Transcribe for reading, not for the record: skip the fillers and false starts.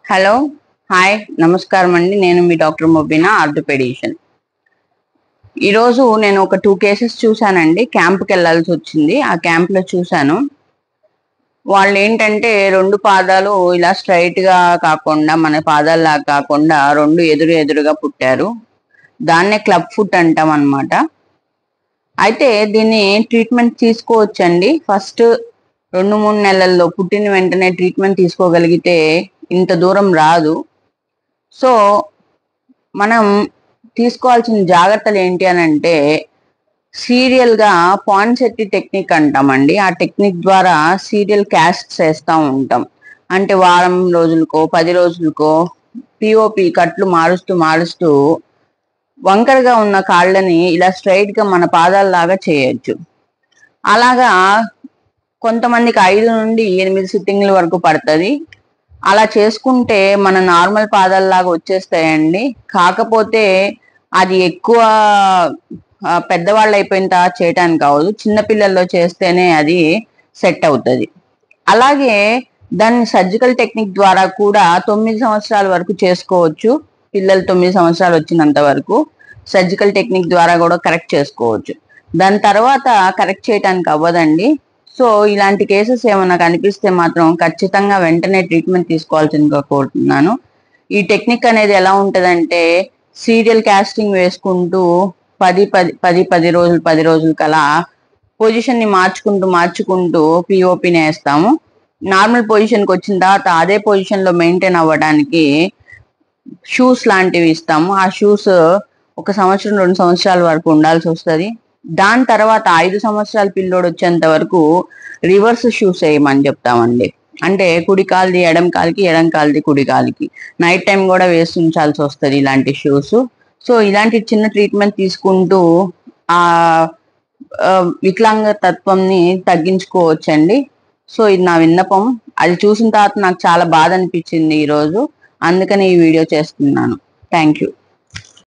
Hello, hi, నమస్కారం అండి. నేను మీ డాక్టర్ మొబీనా, ఆర్థోపెడిషియన్. ఈరోజు నేను ఒక 2 కేసెస్ చూశానండి. క్యాంప్కి వెళ్ళాల్సి వచ్చింది. ఆ క్యాంప్లో చూశాను. వాళ్ళు ఏంటంటే 2 పాదాలు ఇలా స్ట్రైట్గా కాకుండా, మన పాదాల్లాగా కాకుండా 2 ఎదురుగా పుట్టారు. దాన్నే క్లబ్ ఫుట్ అంటాం అనమాట. అయితే దీన్ని ట్రీట్మెంట్ తీసుకోవచ్చండి. ఫస్ట్ 2-3 నెలల్లో పుట్టిన వెంటనే ట్రీట్మెంట్ తీసుకోగలిగితే ఇంత దూరం రాదు. సో మనం తీసుకోవాల్సిన జాగ్రత్తలు ఏంటి అని అంటే, సీరియల్గా పాన్సెట్టి టెక్నిక్ అంటామండి. ఆ టెక్నిక్ ద్వారా సీరియల్ క్యాస్ట్ చేస్తూ ఉంటాం. అంటే వారం రోజులకో 10 రోజులకో పిఓపి కట్లు మారుస్తూ వంకరగా ఉన్న కాళ్ళని ఇలా స్ట్రైట్గా మన పాదాలలాగా చేయొచ్చు. అలాగా కొంతమందికి 5 నుండి 8 సిట్టింగ్ల వరకు పడుతుంది. అలా చేసుకుంటే మన నార్మల్ పాదాలలాగా వచ్చేస్తాయండి. కాకపోతే అది ఎక్కువ పెద్దవాళ్ళు అయిపోయిన తర్వాత చేయటానికి కావదు, చిన్నపిల్లల్లో చేస్తేనే అది సెట్ అవుతుంది. అలాగే దాన్ని సర్జికల్ టెక్నిక్ ద్వారా కూడా 9 సంవత్సరాల వరకు చేసుకోవచ్చు. పిల్లలు 9 సంవత్సరాలు వచ్చినంత వరకు సర్జికల్ టెక్నిక్ ద్వారా కూడా కరెక్ట్ చేసుకోవచ్చు. దాని తర్వాత కరెక్ట్ చేయడానికి అవ్వదండి. సో ఇలాంటి కేసెస్ ఏమైనా కనిపిస్తే మాత్రం ఖచ్చితంగా వెంటనే ట్రీట్మెంట్ తీసుకోవాల్సిందిగా కోరుతున్నాను. ఈ టెక్నిక్ అనేది ఎలా ఉంటుందంటే, సీరియల్ క్యాస్టింగ్ వేసుకుంటూ 10 రోజులు కలా పొజిషన్ని మార్చుకుంటూ పిఓపిని వేస్తాము. నార్మల్ పొజిషన్కి వచ్చిన తర్వాత అదే పొజిషన్లో మెయింటైన్ అవ్వడానికి షూస్ లాంటివి ఇస్తాము. ఆ షూస్ 1 సంవత్సరం 2 సంవత్సరాల వరకు ఉండాల్సి వస్తుంది. దాని తర్వాత 5 సంవత్సరాల పిల్లోడు వచ్చేంత వరకు రివర్స్ షూస్ వేయమని చెప్తామండి. అంటే కుడి కాలుది ఎడం కాలికి, ఎడం కాలుది కుడి కాలికి. నైట్ టైం కూడా వేసి ఉంచాల్సి వస్తుంది ఇలాంటి షూస్. సో ఇలాంటి చిన్న ట్రీట్మెంట్ తీసుకుంటూ ఆ వికలాంగ తత్వంని తగ్గించుకోవచ్చండి. సో ఇది నా విన్నపం. అది చూసిన తర్వాత నాకు చాలా బాధ అనిపించింది ఈరోజు. అందుకని ఈ వీడియో చేస్తున్నాను. Thank you.